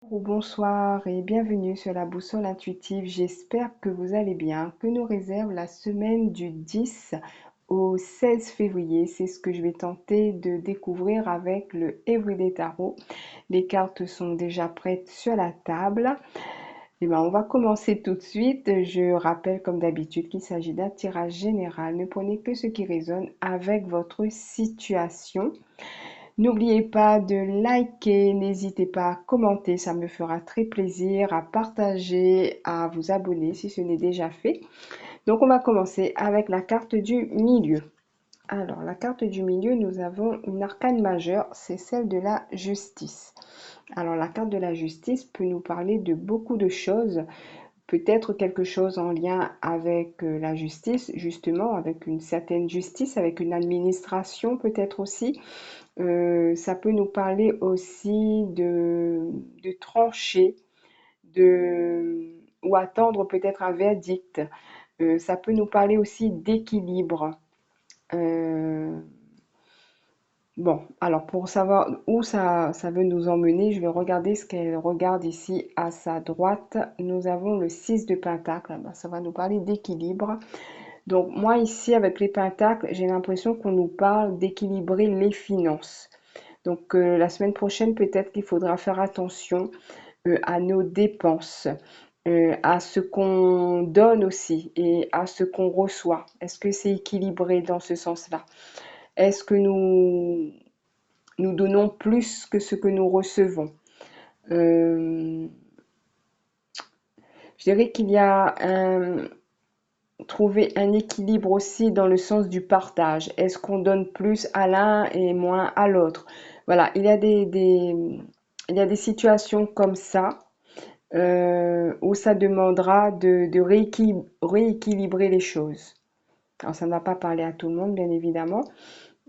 Bonsoir et bienvenue sur la boussole intuitive. J'espère que vous allez bien. Que nous réserve la semaine du 10 au 16 février? C'est ce que je vais tenter de découvrir avec le Everyday Tarot. Les cartes sont déjà prêtes sur la table. On va commencer tout de suite. Je rappelle comme d'habitude qu'il s'agit d'un tirage général. Ne prenez que ce qui résonne avec votre situation. N'oubliez pas de liker, n'hésitez pas à commenter, ça me fera très plaisir, à partager, à vous abonner si ce n'est déjà fait. Donc on va commencer avec la carte du milieu. Alors la carte du milieu, nous avons une arcane majeure, c'est celle de la justice. Alors la carte de la justice peut nous parler de beaucoup de choses, peut-être quelque chose en lien avec la justice, justement, avec une certaine justice, avec une administration peut-être aussi. Ça peut nous parler aussi de trancher, ou attendre peut-être un verdict. Ça peut nous parler aussi d'équilibre. Euh, bon, alors pour savoir où ça veut nous emmener, je vais regarder ce qu'elle regarde ici à sa droite. Nous avons le 6 de Pentacle. Ben, ça va nous parler d'équilibre. Donc moi ici avec les pentacles, j'ai l'impression qu'on nous parle d'équilibrer les finances. Donc la semaine prochaine, peut-être qu'il faudra faire attention à nos dépenses, à ce qu'on donne aussi et à ce qu'on reçoit. Est-ce que c'est équilibré dans ce sens-là? Est-ce que nous donnons plus que ce que nous recevons? Euh, je dirais qu'il y a trouver un équilibre aussi dans le sens du partage. Est-ce qu'on donne plus à l'un et moins à l'autre? Voilà, il y a des situations comme ça où ça demandera de rééquilibrer les choses. Alors, ça ne va pas parler à tout le monde, bien évidemment,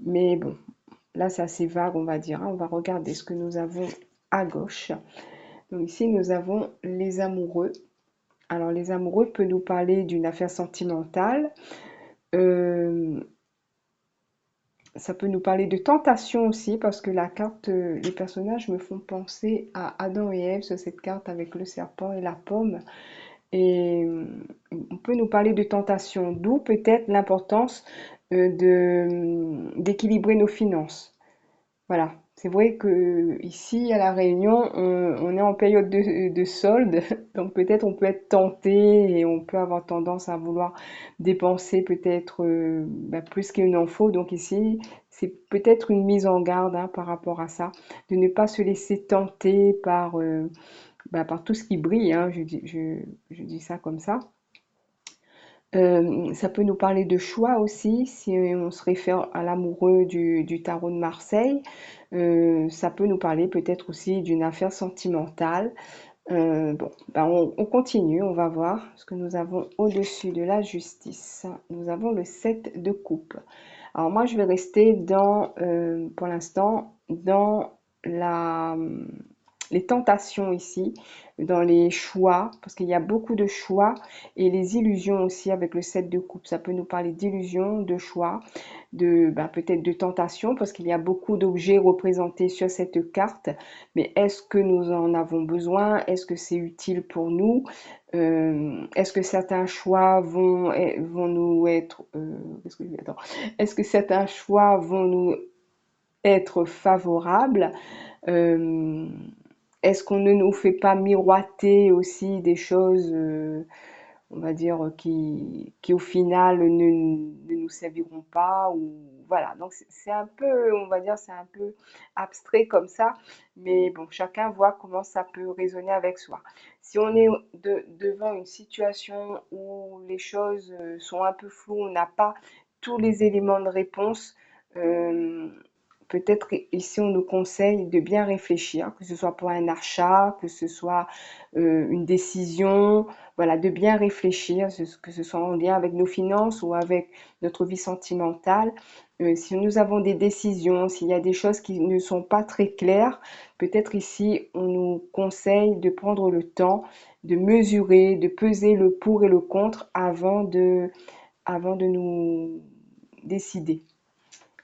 mais bon, là, c'est assez vague, on va dire, hein. On va regarder ce que nous avons à gauche. Donc ici, nous avons les amoureux. Alors, les amoureux peut nous parler d'une affaire sentimentale. Euh, Ça peut nous parler de tentation aussi, parce que la carte, les personnages me font penser à Adam et Ève sur cette carte avec le serpent et la pomme. Et on peut nous parler de tentation, d'où peut-être l'importance d'équilibrer nos finances. Voilà, c'est vrai que ici à La Réunion, on est en période de solde, donc peut-être on peut être tenté et on peut avoir tendance à vouloir dépenser peut-être plus qu'il n'en faut. Donc ici, c'est peut-être une mise en garde hein, par rapport à ça, de ne pas se laisser tenter par tout ce qui brille, hein, je dis ça comme ça. Ça peut nous parler de choix aussi, si on se réfère à l'amoureux du tarot de Marseille. Ça peut nous parler peut-être aussi d'une affaire sentimentale. On continue, on va voir ce que nous avons au-dessus de la justice. Nous avons le 7 de coupe. Alors moi, je vais rester pour l'instant, dans la, les tentations ici, dans les choix, parce qu'il y a beaucoup de choix et les illusions aussi avec le 7 de coupe. Ça peut nous parler d'illusions, de choix, peut-être de tentation, parce qu'il y a beaucoup d'objets représentés sur cette carte. Mais est-ce que nous en avons besoin? Est-ce que c'est utile pour nous? Est-ce que certains choix vont nous être... qu'est-ce que je attends. Est-ce que certains choix vont nous être favorables? Euh, Est-ce qu'on ne nous fait pas miroiter aussi des choses, on va dire, qui au final ne nous serviront pas ou voilà. Donc c'est un peu, on va dire, c'est un peu abstrait comme ça, mais bon, chacun voit comment ça peut résonner avec soi. Si on est devant une situation où les choses sont un peu floues, on n'a pas tous les éléments de réponse, euh, peut-être ici on nous conseille de bien réfléchir, que ce soit pour un achat, que ce soit une décision, voilà, de bien réfléchir, que ce soit en lien avec nos finances ou avec notre vie sentimentale. Si nous avons des décisions, s'il y a des choses qui ne sont pas très claires, peut-être ici on nous conseille de prendre le temps de mesurer, de peser le pour et le contre avant de nous décider.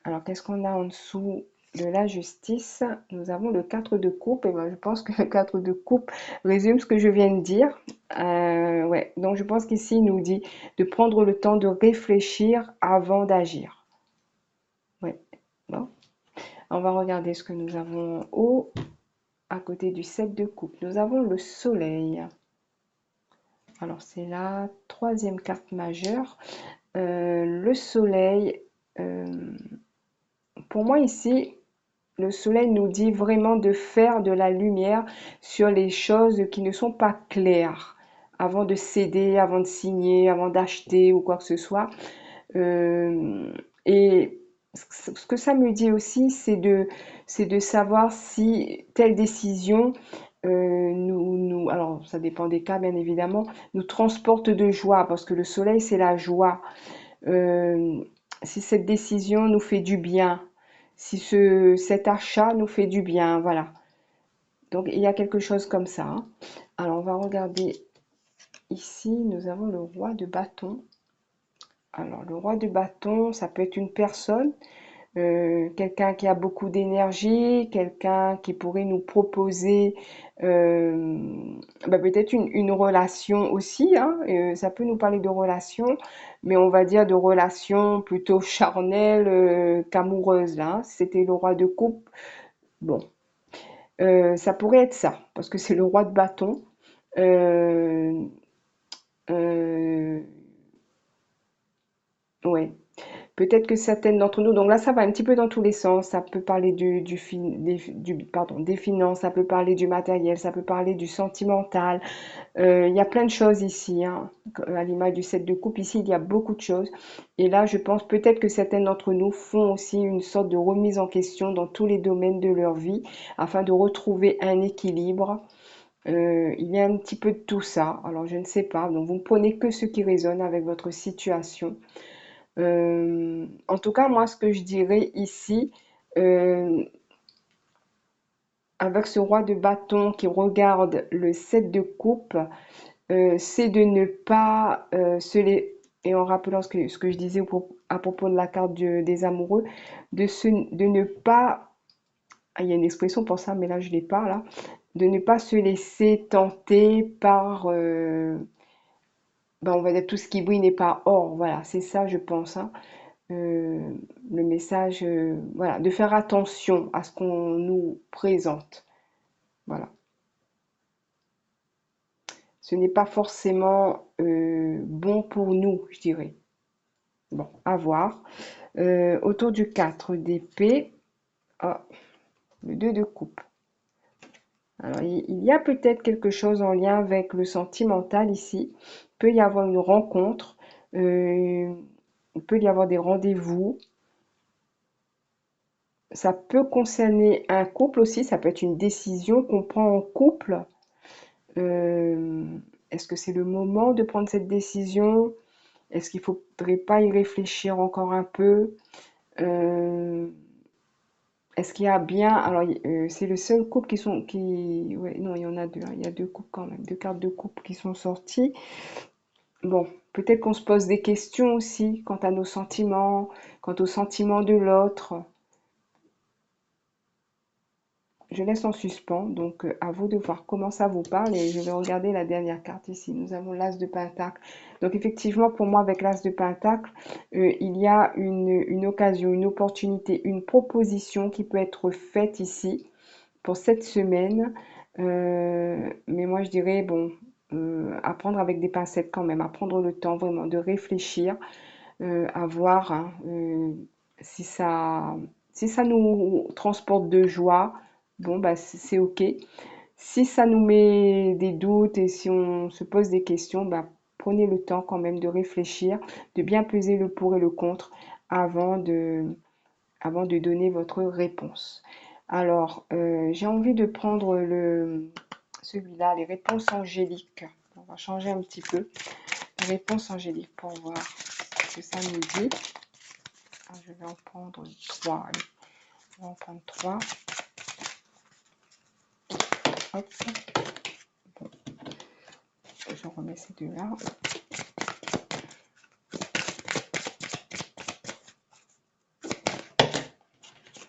Alors, qu'est-ce qu'on a en dessous? de la justice, nous avons le 4 de coupe. Et ben, je pense que le 4 de coupe résume ce que je viens de dire. Ouais. Donc, je pense qu'ici, il nous dit de prendre le temps de réfléchir avant d'agir. Ouais. Bon. On va regarder ce que nous avons en haut, à côté du 7 de coupe. Nous avons le soleil. Alors, c'est la troisième carte majeure. Le soleil, pour moi ici, le soleil nous dit vraiment de faire de la lumière sur les choses qui ne sont pas claires avant de céder, avant de signer, avant d'acheter ou quoi que ce soit. Et ce que ça me dit aussi, c'est de savoir si telle décision alors ça dépend des cas bien évidemment, nous transporte de joie parce que le soleil c'est la joie. Euh, si cette décision nous fait du bien, si cet achat nous fait du bien, voilà. Donc il y a quelque chose comme ça, hein. Alors on va regarder ici, nous avons le roi de bâton. Alors le roi de bâton, ça peut être une personne, quelqu'un qui a beaucoup d'énergie, quelqu'un qui pourrait nous proposer peut-être une relation aussi, hein. Ça peut nous parler de relation, mais on va dire de relation plutôt charnelle qu'amoureuse là, hein. C'était le roi de coupe, bon, ça pourrait être ça, parce que c'est le roi de bâton. Euh, euh, ouais. Peut-être que certaines d'entre nous, donc là ça va un petit peu dans tous les sens, ça peut parler des finances, ça peut parler du matériel, ça peut parler du sentimental. Il y a plein de choses ici, hein. À l'image du 7 de coupe, ici il y a beaucoup de choses. Et là je pense peut-être que certaines d'entre nous font aussi une sorte de remise en question dans tous les domaines de leur vie afin de retrouver un équilibre. Il y a un petit peu de tout ça, alors je ne sais pas, donc vous ne prenez que ce qui résonne avec votre situation. En tout cas, moi, ce que je dirais ici, euh, avec ce roi de bâton qui regarde le 7 de coupe, c'est de ne pas et en rappelant ce que je disais à propos de la carte des amoureux, de ne pas, ah, il y a une expression pour ça, mais là, je l'ai pas, là, de ne pas se laisser tenter par, on va dire tout ce qui brille n'est pas or, voilà, c'est ça, je pense, hein. euh, le message, voilà, de faire attention à ce qu'on nous présente. Voilà. Ce n'est pas forcément bon pour nous, je dirais. Bon, à voir. Autour du 4 d'épée, ah, le 2 de coupe. Alors, il y a peut-être quelque chose en lien avec le sentimental ici. Il peut y avoir une rencontre, il peut y avoir des rendez-vous. Ça peut concerner un couple aussi, ça peut être une décision qu'on prend en couple. Euh, Est-ce que c'est le moment de prendre cette décision? Est-ce qu'il ne faudrait pas y réfléchir encore un peu? Euh, Est-ce qu'il y a bien... Alors, c'est le seul couple Ouais, non, il y en a deux, hein. Il y a deux couples quand même, deux cartes de couple qui sont sorties. Bon, peut-être qu'on se pose des questions aussi quant à nos sentiments, quant aux sentiments de l'autre. Je laisse en suspens, donc à vous de voir comment ça vous parle et je vais regarder la dernière carte ici. Nous avons l'As de Pentacle. Donc effectivement, pour moi, avec l'As de Pentacle, il y a une occasion, une opportunité, une proposition qui peut être faite ici pour cette semaine. Mais moi, je dirais, bon, à prendre avec des pincettes quand même, à prendre le temps vraiment de réfléchir, à voir, hein, si ça nous transporte de joie, bon, bah, c'est OK. Si ça nous met des doutes et si on se pose des questions, bah, prenez le temps quand même de réfléchir, de bien peser le pour et le contre avant de donner votre réponse. Alors, j'ai envie de prendre celui-là, les réponses angéliques. On va changer un petit peu. Les réponses angéliques pour voir ce que ça nous dit. Je vais en prendre 3. Allez. On va en prendre 3. Hop. Bon. Je remets ces deux-là.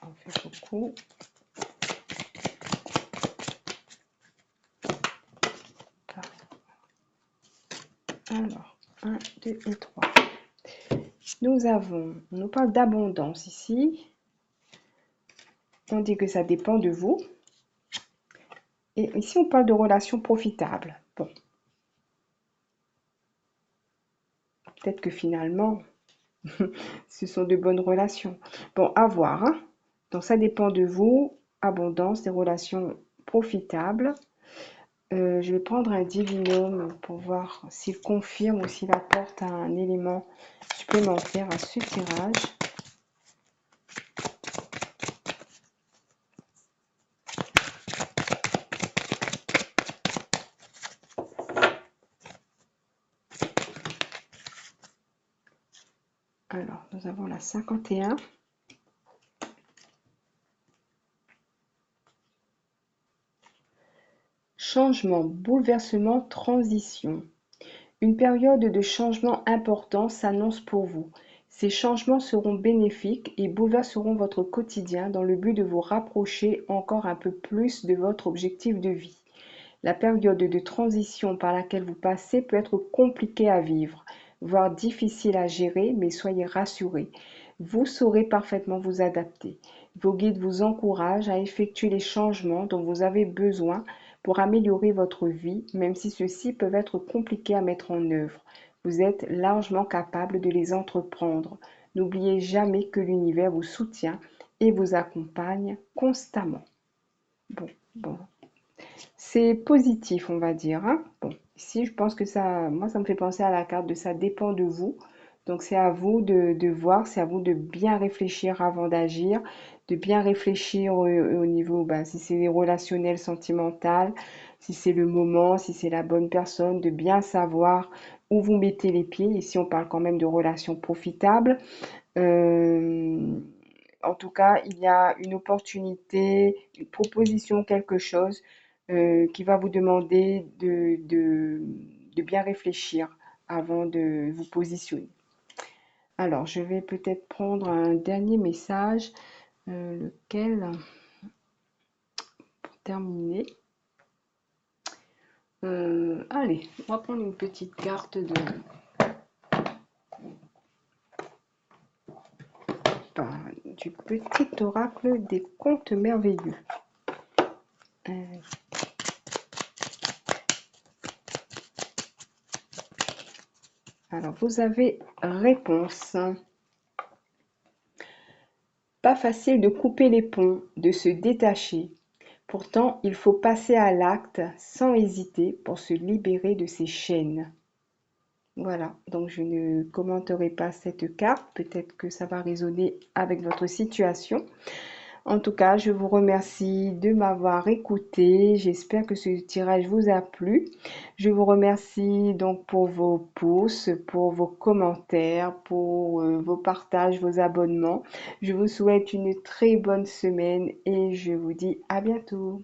On fait coucou. coup. Alors, 1, 2 et 3. On nous parle d'abondance ici. On dit que ça dépend de vous. Et ici, on parle de relations profitables. Bon, peut-être que finalement, ce sont de bonnes relations. Bon, à voir, hein. Donc, ça dépend de vous. Abondance, des relations profitables. Je vais prendre un divinum pour voir s'il confirme ou s'il apporte un élément supplémentaire à ce tirage. Alors, nous avons la 51. Changement, bouleversement, transition. Une période de changement important s'annonce pour vous. Ces changements seront bénéfiques et bouleverseront votre quotidien dans le but de vous rapprocher encore un peu plus de votre objectif de vie. La période de transition par laquelle vous passez peut être compliquée à vivre, voire difficile à gérer, mais soyez rassurés. Vous saurez parfaitement vous adapter. Vos guides vous encouragent à effectuer les changements dont vous avez besoin pour améliorer votre vie, même si ceux-ci peuvent être compliqués à mettre en œuvre. Vous êtes largement capable de les entreprendre. N'oubliez jamais que l'univers vous soutient et vous accompagne constamment. Bon. C'est positif, on va dire, hein. Bon, ici, je pense que moi, ça me fait penser à la carte de ça dépend de vous. Donc, c'est à vous de voir, c'est à vous de bien réfléchir avant d'agir, de bien réfléchir au niveau, si c'est relationnel, sentimental, si c'est le moment, si c'est la bonne personne, de bien savoir où vous mettez les pieds. Ici, on parle quand même de relations profitables. Euh, En tout cas, il y a une opportunité, une proposition, quelque chose qui va vous demander de bien réfléchir avant de vous positionner. Alors, je vais peut-être prendre un dernier message, lequel, pour terminer. Allez, on va prendre une petite carte du petit oracle des contes merveilleux. Alors, vous avez réponse. Pas facile de couper les ponts, de se détacher. Pourtant, il faut passer à l'acte sans hésiter pour se libérer de ces chaînes. Voilà, donc je ne commenterai pas cette carte, peut-être que ça va résonner avec votre situation. En tout cas, je vous remercie de m'avoir écouté. J'espère que ce tirage vous a plu. Je vous remercie donc pour vos pouces, pour vos commentaires, pour vos partages, vos abonnements. Je vous souhaite une très bonne semaine et je vous dis à bientôt.